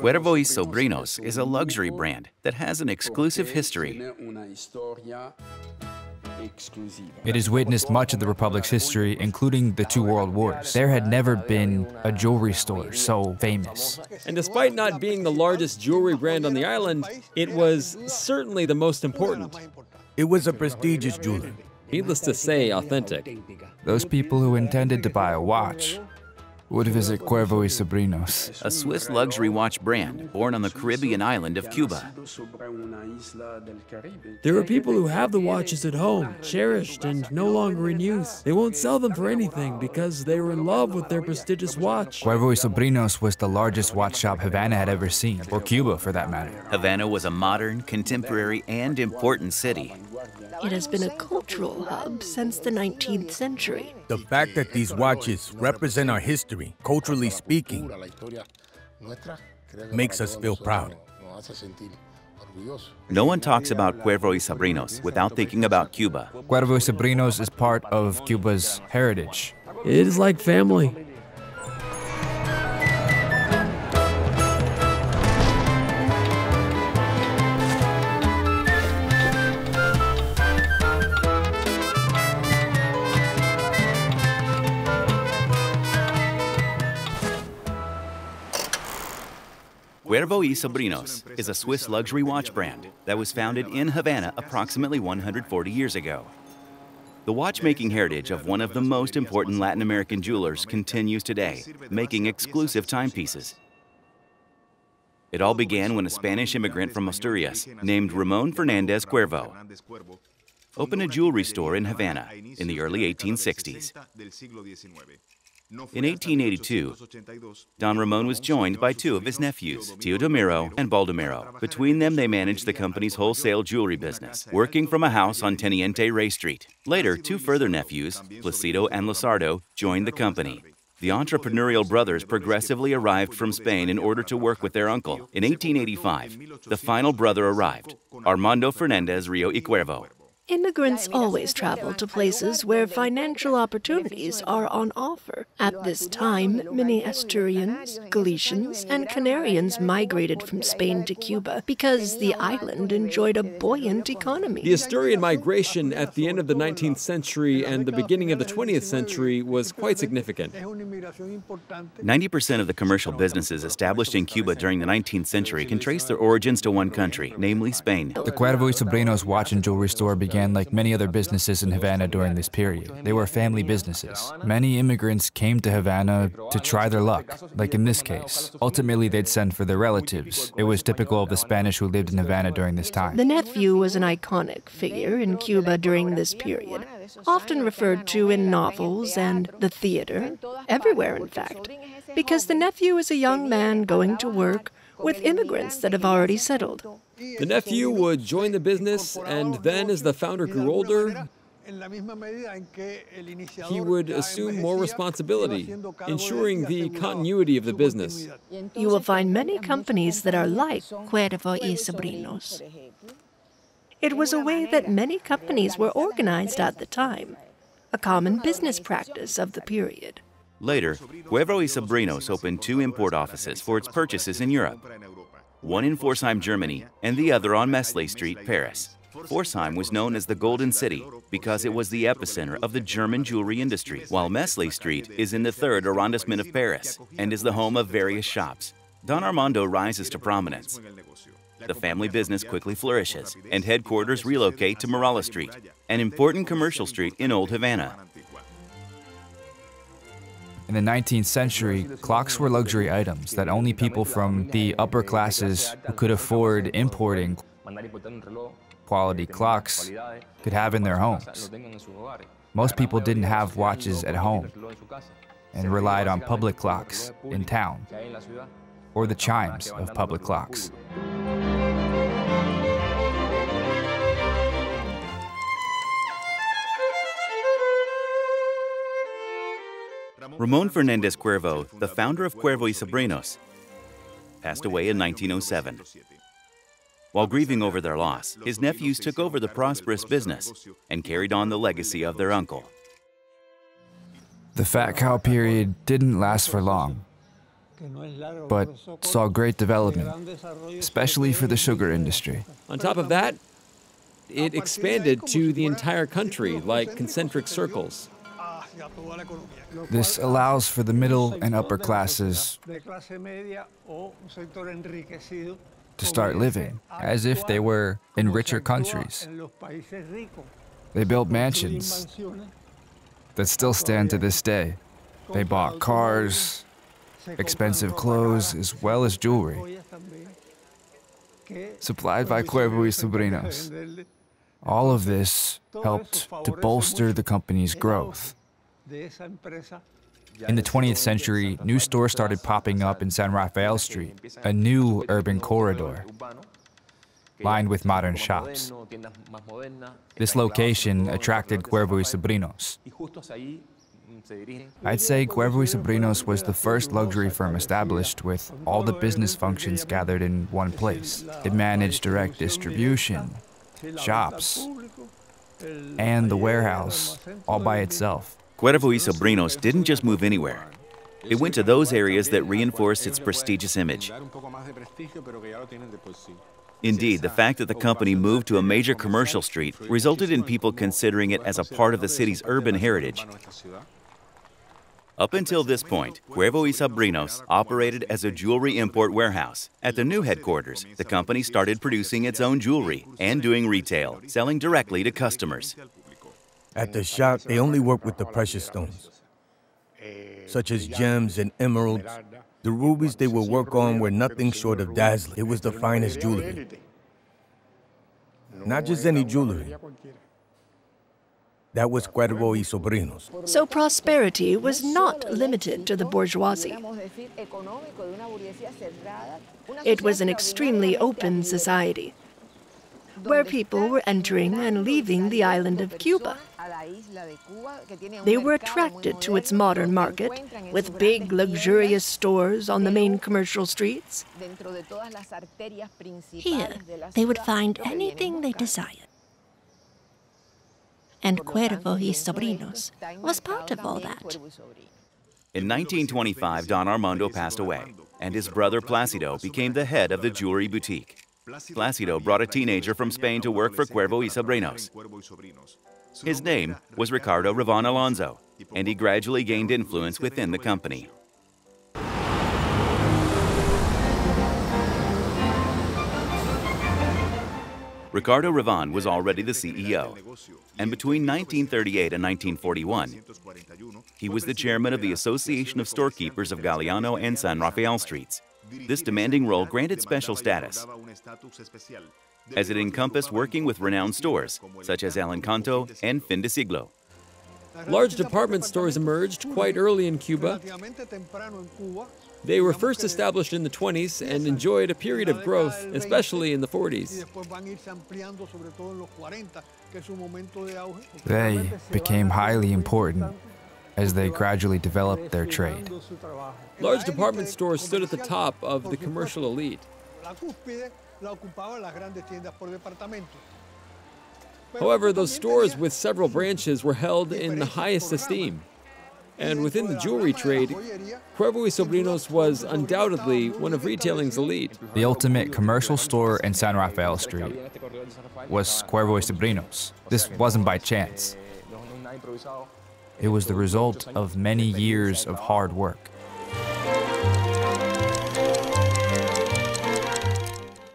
Cuervo y Sobrinos is a luxury brand that has an exclusive history. It has witnessed much of the Republic's history, including the two world wars. There had never been a jewelry store so famous. And despite not being the largest jewelry brand on the island, it was certainly the most important. It was a prestigious jeweler. Needless to say, authentic. Those people who intended to buy a watch would visit Cuervo y Sobrinos, a Swiss luxury watch brand born on the Caribbean island of Cuba. There are people who have the watches at home, cherished and no longer in use. They won't sell them for anything because they were in love with their prestigious watch. Cuervo y Sobrinos was the largest watch shop Havana had ever seen, or Cuba for that matter. Havana was a modern, contemporary, and important city. It has been a cultural hub since the 19th century. The fact that these watches represent our history, culturally speaking, makes us feel proud. No one talks about Cuervo y Sobrinos without thinking about Cuba. Cuervo y Sobrinos is part of Cuba's heritage. It is like family. Cuervo y Sobrinos is a Swiss luxury watch brand that was founded in Havana approximately 140 years ago. The watchmaking heritage of one of the most important Latin American jewelers continues today, making exclusive timepieces. It all began when a Spanish immigrant from Asturias named Ramon Fernandez Cuervo opened a jewelry store in Havana in the early 1860s. In 1882, Don Ramon was joined by two of his nephews, Teodomiro and Baldomero. Between them, they managed the company's wholesale jewelry business, working from a house on Teniente Rey Street. Later, two further nephews, Placido and Lizardo, joined the company. The entrepreneurial brothers progressively arrived from Spain in order to work with their uncle. In 1885, the final brother arrived, Armando Fernandez Rio y Cuervo. Immigrants always travel to places where financial opportunities are on offer. At this time, many Asturians, Galicians, and Canarians migrated from Spain to Cuba because the island enjoyed a buoyant economy. The Asturian migration at the end of the 19th century and the beginning of the 20th century was quite significant. 90% of the commercial businesses established in Cuba during the 19th century can trace their origins to one country, namely Spain. The Cuervo y Sobrinos watch and jewelry store began like many other businesses in Havana during this period. They were family businesses. Many immigrants came to Havana to try their luck, like in this case. Ultimately, they'd send for their relatives. It was typical of the Spanish who lived in Havana during this time. The nephew was an iconic figure in Cuba during this period, often referred to in novels and the theater, everywhere in fact, because the nephew is a young man going to work with immigrants that have already settled. The nephew would join the business, and then as the founder grew older, he would assume more responsibility, ensuring the continuity of the business. You will find many companies that are like Cuervo y Sobrinos. It was a way that many companies were organized at the time, a common business practice of the period. Later, Cuervo y Sobrinos opened two import offices for its purchases in Europe, one in Pforzheim, Germany, and the other on Meslay Street, Paris. Pforzheim was known as the Golden City because it was the epicenter of the German jewelry industry, while Meslay Street is in the 3rd arrondissement of Paris and is the home of various shops. Don Armando rises to prominence. The family business quickly flourishes, and headquarters relocate to Morales Street, an important commercial street in Old Havana. In the 19th century, clocks were luxury items that only people from the upper classes who could afford importing quality clocks could have in their homes. Most people didn't have watches at home and relied on public clocks in town or the chimes of public clocks. Ramon Fernandez Cuervo, the founder of Cuervo y Sobrinos, passed away in 1907. While grieving over their loss, his nephews took over the prosperous business and carried on the legacy of their uncle. The fat cow period didn't last for long. but saw great development, especially for the sugar industry. On top of that, it expanded to the entire country like concentric circles. This allows for the middle and upper classes to start living as if they were in richer countries. They built mansions that still stand to this day. They bought cars, expensive clothes, as well as jewelry, supplied by Cuervo y Sobrinos. All of this helped to bolster the company's growth. In the 20th century, new stores started popping up in San Rafael Street, a new urban corridor lined with modern shops. This location attracted Cuervo y Sobrinos. I'd say Cuervo y Sobrinos was the first luxury firm established with all the business functions gathered in one place. It managed direct distribution, shops, and the warehouse all by itself. Cuervo y Sobrinos didn't just move anywhere. It went to those areas that reinforced its prestigious image. Indeed, the fact that the company moved to a major commercial street resulted in people considering it as a part of the city's urban heritage. Up until this point, Cuervo y Sobrinos operated as a jewelry import warehouse. At the new headquarters, the company started producing its own jewelry and doing retail, selling directly to customers. At the shop, they only work with the precious stones, such as gems and emeralds. The rubies they would work on were nothing short of dazzling. It was the finest jewelry. Not just any jewelry. That was Cuervo y Sobrinos. So prosperity was not limited to the bourgeoisie. It was an extremely open society, where people were entering and leaving the island of Cuba. They were attracted to its modern market, with big, luxurious stores on the main commercial streets. Here, they would find anything they desired. And Cuervo y Sobrinos was part of all that. In 1925, Don Armando passed away, and his brother Placido became the head of the jewelry boutique. Placido brought a teenager from Spain to work for Cuervo y Sobrinos. His name was Ricardo Ravan Alonso, and he gradually gained influence within the company. Ricardo Ravan was already the CEO, and between 1938 and 1941, he was the chairman of the Association of Storekeepers of Galeano and San Rafael Streets. This demanding role granted special status, as it encompassed working with renowned stores, such as El Encanto and Fin de Siglo. Large department stores emerged quite early in Cuba. They were first established in the 20s and enjoyed a period of growth, especially in the 40s. They became highly important as they gradually developed their trade. Large department stores stood at the top of the commercial elite. However, those stores with several branches were held in the highest esteem. And within the jewelry trade, Cuervo y Sobrinos was undoubtedly one of retailing's elite. The ultimate commercial store in San Rafael Street was Cuervo y Sobrinos. This wasn't by chance. It was the result of many years of hard work.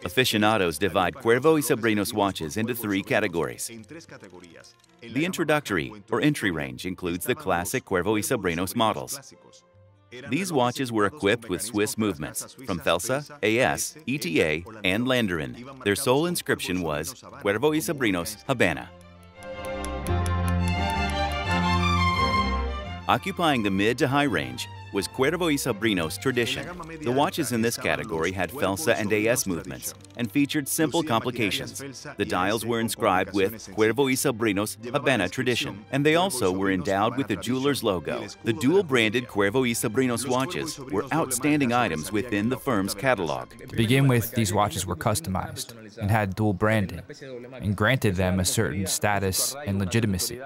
Aficionados divide Cuervo y Sobrinos watches into three categories. The introductory, or entry range, includes the classic Cuervo y Sobrinos models. These watches were equipped with Swiss movements from Felsa, AS, ETA, and Landerin. Their sole inscription was Cuervo y Sobrinos Habana. Occupying the mid to high range was Cuervo y Sobrinos Tradition. The watches in this category had Felsa and AS movements and featured simple complications. The dials were inscribed with Cuervo y Sobrinos Habana Tradition, and they also were endowed with the jeweler's logo. The dual-branded Cuervo y Sobrinos watches were outstanding items within the firm's catalog. To begin with, these watches were customized and had dual branding and granted them a certain status and legitimacy.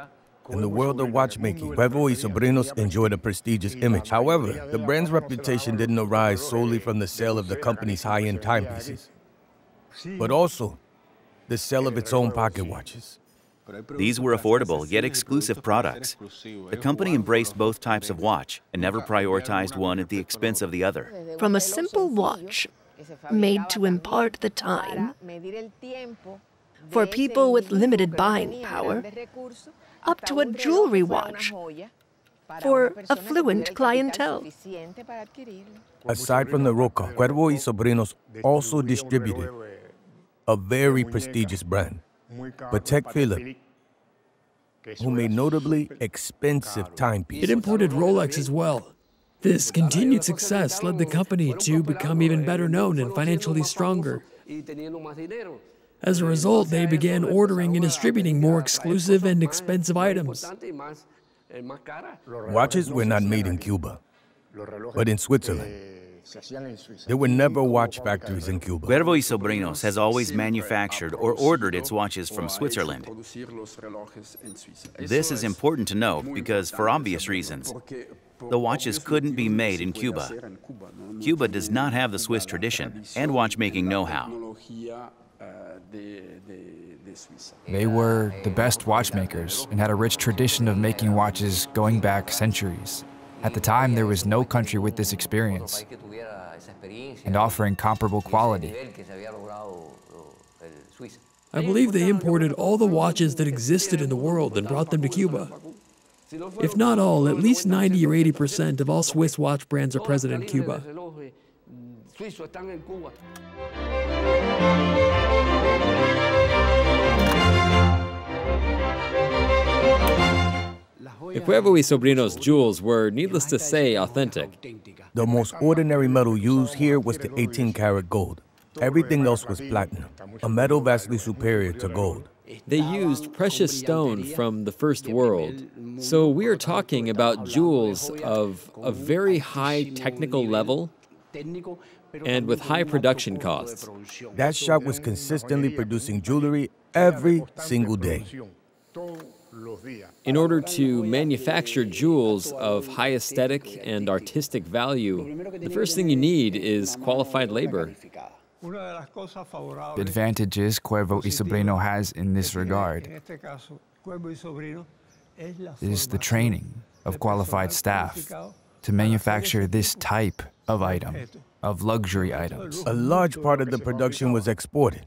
In the world of watchmaking, Cuervo y Sobrinos enjoyed a prestigious image. However, the brand's reputation didn't arise solely from the sale of the company's high-end timepieces, but also the sale of its own pocket watches. These were affordable yet exclusive products. The company embraced both types of watch and never prioritized one at the expense of the other. From a simple watch made to impart the time for people with limited buying power, up to a jewelry watch for affluent clientele. Aside from the Roca, Cuervo y Sobrinos also distributed a very prestigious brand, Patek Philippe, who made notably expensive timepieces. It imported Rolex as well. This continued success led the company to become even better known and financially stronger. As a result, they began ordering and distributing more exclusive and expensive items. Watches were not made in Cuba, but in Switzerland. There were never watch factories in Cuba. Cuervo y Sobrinos has always manufactured or ordered its watches from Switzerland. This is important to know because, for obvious reasons, the watches couldn't be made in Cuba. Cuba does not have the Swiss tradition and watchmaking know-how. They were the best watchmakers and had a rich tradition of making watches going back centuries. At the time, there was no country with this experience and offering comparable quality. I believe they imported all the watches that existed in the world and brought them to Cuba. If not all, at least 90 or 80% of all Swiss watch brands are present in Cuba. The Cuervo y Sobrinos jewels were, needless to say, authentic. The most ordinary metal used here was the 18-karat gold. Everything else was platinum, a metal vastly superior to gold. They used precious stone from the First World. So we are talking about jewels of a very high technical level and with high production costs. That shop was consistently producing jewelry every single day. In order to manufacture jewels of high aesthetic and artistic value, the first thing you need is qualified labor. The advantages Cuervo y Sobrino has in this regard is the training of qualified staff to manufacture this type of item, of luxury items. A large part of the production was exported.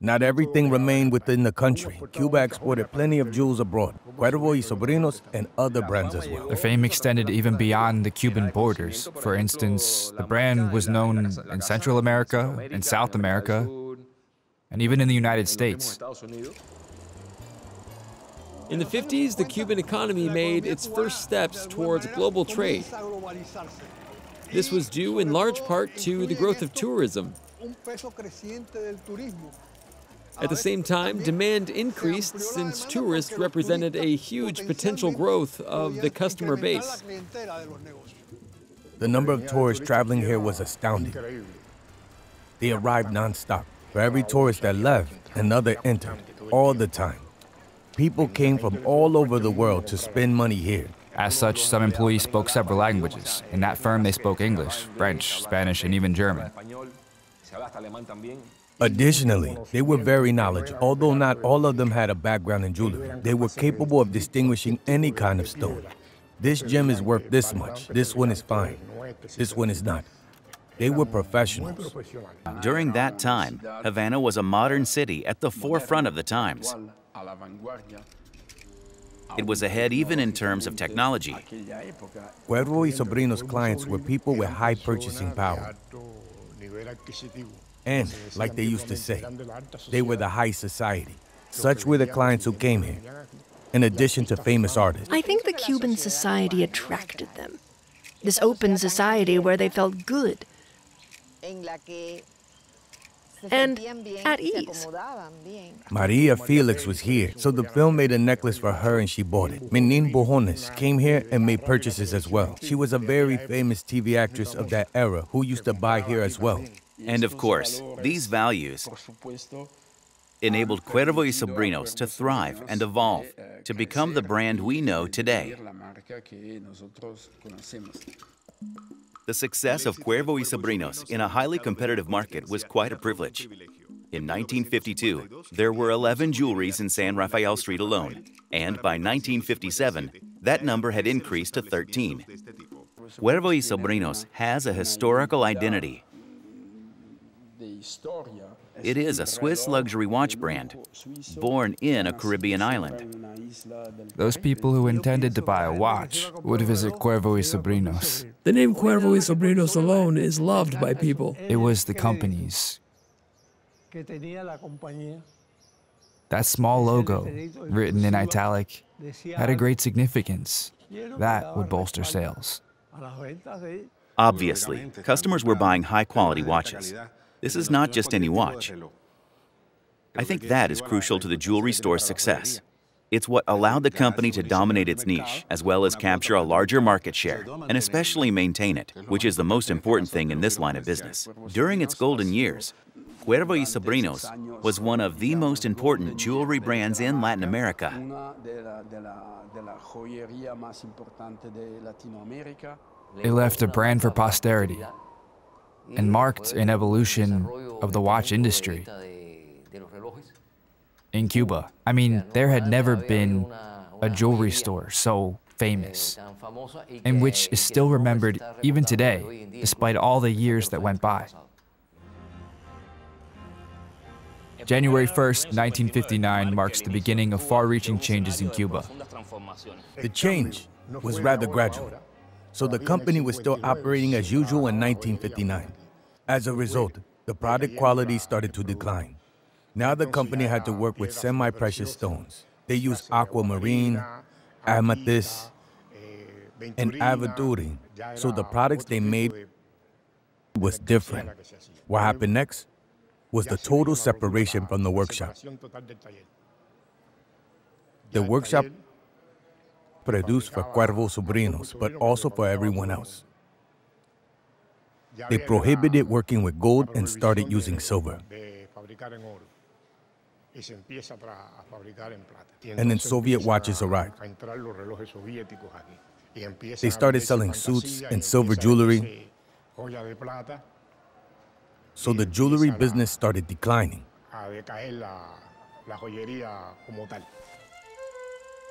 Not everything remained within the country. Cuba exported plenty of jewels abroad, Cuervo y Sobrinos and other brands as well. Their fame extended even beyond the Cuban borders. For instance, the brand was known in Central America, in South America, and even in the United States. In the 50s, the Cuban economy made its first steps towards global trade. This was due in large part to the growth of tourism. At the same time, demand increased since tourists represented a huge potential growth of the customer base. The number of tourists traveling here was astounding. They arrived non-stop. For every tourist that left, another entered, all the time. People came from all over the world to spend money here. As such, some employees spoke several languages. In that firm, they spoke English, French, Spanish, and even German. Additionally, they were very knowledgeable. Although not all of them had a background in jewelry, they were capable of distinguishing any kind of stone. This gem is worth this much. This one is fine. This one is not. They were professionals. During that time, Havana was a modern city at the forefront of the times. It was ahead even in terms of technology. Cuervo y Sobrinos' clients were people with high purchasing power. And, like they used to say, they were the high society. Such were the clients who came here, in addition to famous artists. I think the Cuban society attracted them. This open society where they felt good and at ease. Maria Felix was here, so the film made a necklace for her and she bought it. Menin Bojones came here and made purchases as well. She was a very famous TV actress of that era who used to buy here as well. And of course, these values enabled Cuervo y Sobrinos to thrive and evolve, to become the brand we know today. The success of Cuervo y Sobrinos in a highly competitive market was quite a privilege. In 1952, there were 11 jewelries in San Rafael Street alone, and by 1957, that number had increased to 13. Cuervo y Sobrinos has a historical identity. It is a Swiss luxury watch brand, born in a Caribbean island. Those people who intended to buy a watch would visit Cuervo y Sobrinos. The name Cuervo y Sobrinos alone is loved by people. It was the company's. That small logo, written in italic, had a great significance. That would bolster sales. Obviously, customers were buying high-quality watches. This is not just any watch. I think that is crucial to the jewelry store's success. It's what allowed the company to dominate its niche, as well as capture a larger market share, and especially maintain it, which is the most important thing in this line of business. During its golden years, Cuervo y Sobrinos was one of the most important jewelry brands in Latin America. It left a brand for posterity and marked an evolution of the watch industry. In Cuba, I mean, there had never been a jewelry store so famous, and which is still remembered even today, despite all the years that went by. January 1st, 1959 marks the beginning of far-reaching changes in Cuba. The change was rather gradual, so the company was still operating as usual in 1959. As a result, the product quality started to decline. Now the company had to work with semi-precious stones. They used aquamarine, amethyst, and aventurine, so the products they made was different. What happened next was the total separation from the workshop. The workshop produced for Cuervo Sobrinos, but also for everyone else. They prohibited working with gold and started using silver. And then Soviet watches arrived. They started selling suits and silver jewelry. So the jewelry business started declining.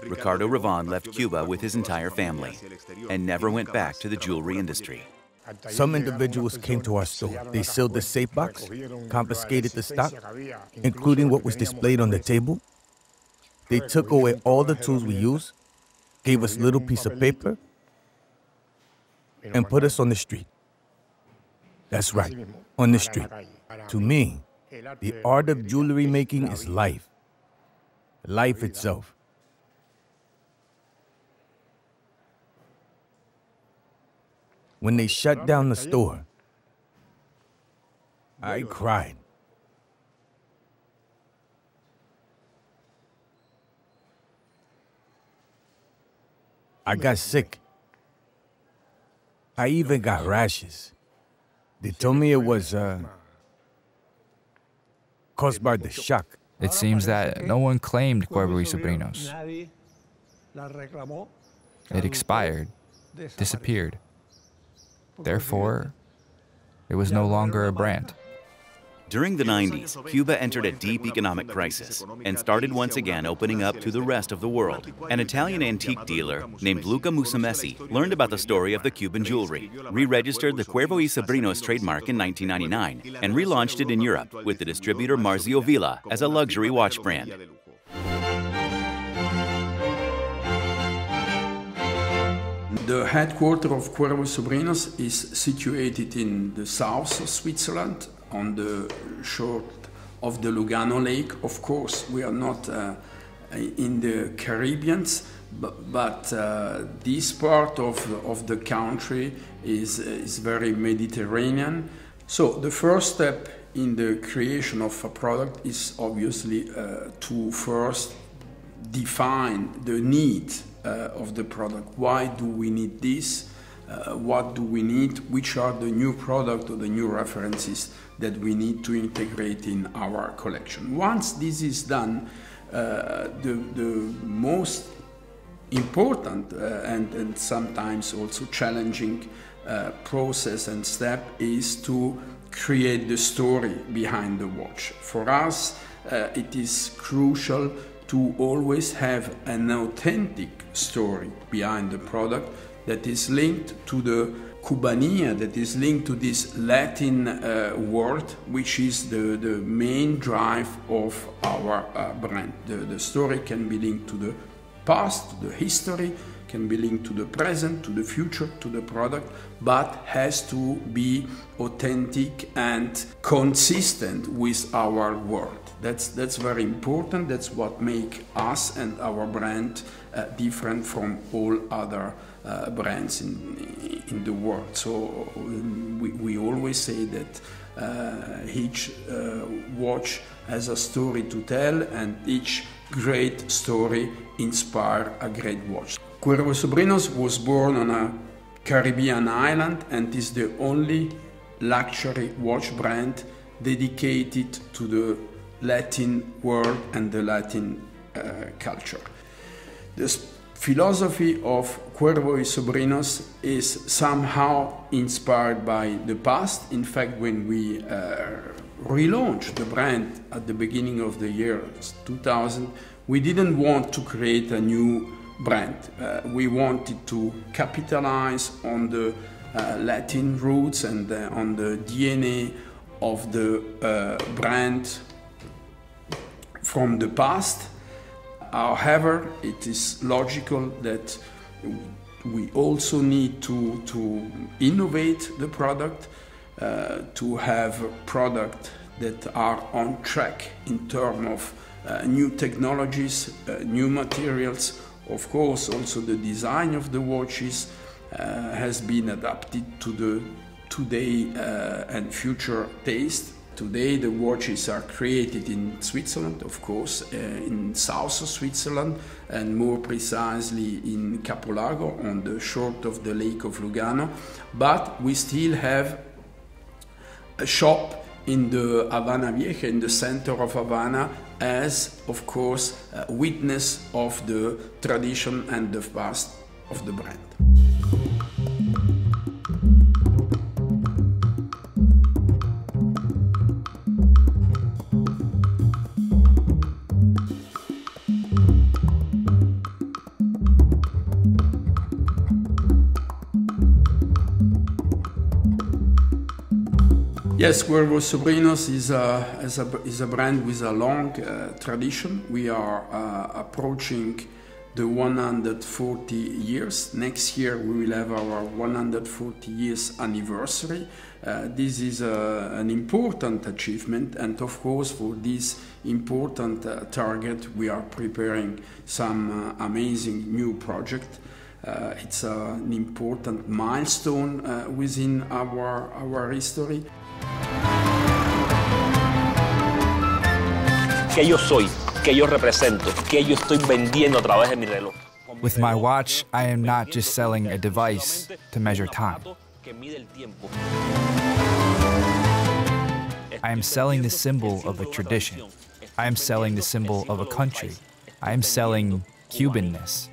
Ricardo Ravon left Cuba with his entire family and never went back to the jewelry industry. Some individuals came to our store. They sealed the safe box, confiscated the stock, including what was displayed on the table. They took away all the tools we used, gave us a little piece of paper, and put us on the street. That's right, on the street. To me, the art of jewelry making is life. Life itself. When they shut down the store, I cried. I got sick. I even got rashes. They told me it was caused by the shock. It seems that no one claimed Cuervo y Sobrinos. It expired, disappeared. Therefore, it was no longer a brand. During the 90s, Cuba entered a deep economic crisis and started once again opening up to the rest of the world. An Italian antique dealer named Luca Musumeci learned about the story of the Cuban jewelry, re-registered the Cuervo y Sobrinos trademark in 1999, and relaunched it in Europe with the distributor Marzio Villa as a luxury watch brand. The headquarters of Cuervo y Sobrinos is situated in the south of Switzerland, on the shore of the Lugano Lake. Of course, we are not in the Caribbean, but this part of the country is very Mediterranean. So the first step in the creation of a product is obviously to first define the need of the product. Why do we need this? what do we need, which are the new product or the new references that we need to integrate in our collection. Once this is done, the most important and sometimes also challenging process and step is to create the story behind the watch. For us, it is crucial to always have an authentic story behind the product that is linked to the Cubania, that is linked to this Latin word, which is the main drive of our brand. The story can be linked to the past, to the history, can be linked to the present, to the future, to the product, but has to be authentic and consistent with our world. That's very important. That's what makes us and our brand different from all other brands in the world. So we always say that each watch has a story to tell, and each great story inspires a great watch. Cuervo y Sobrinos was born on a Caribbean island and is the only luxury watch brand dedicated to the Latin world and the Latin culture. The philosophy of Cuervo y Sobrinos is somehow inspired by the past. In fact, when we relaunched the brand at the beginning of the year 2000, we didn't want to create a new brand. We wanted to capitalize on the Latin roots and on the DNA of the brand from the past. However, it is logical that we also need to innovate the product, to have products that are on track in terms of new technologies, new materials. Of course, also the design of the watches has been adapted to the today and future taste. Today the watches are created in Switzerland, of course, in south of Switzerland, and more precisely in Capolago on the shore of the Lake of Lugano. But we still have a shop in the Havana Vieja, in the center of Havana, as, of course, a witness of the tradition and the past of the brand. Yes, Cuervo y Sobrinos is a brand with a long tradition. We are approaching the 140 years. Next year we will have our 140 years anniversary. This is an important achievement, and of course for this important target we are preparing some amazing new project. It's an important milestone within our history. ¿Qué yo soy? ¿Qué yo represento? ¿Qué yo estoy vendiendo a través de mi reloj? With my watch, I am not just selling a device to measure time. I am selling the symbol of a tradition. I am selling the symbol of a country. I am selling Cubanness.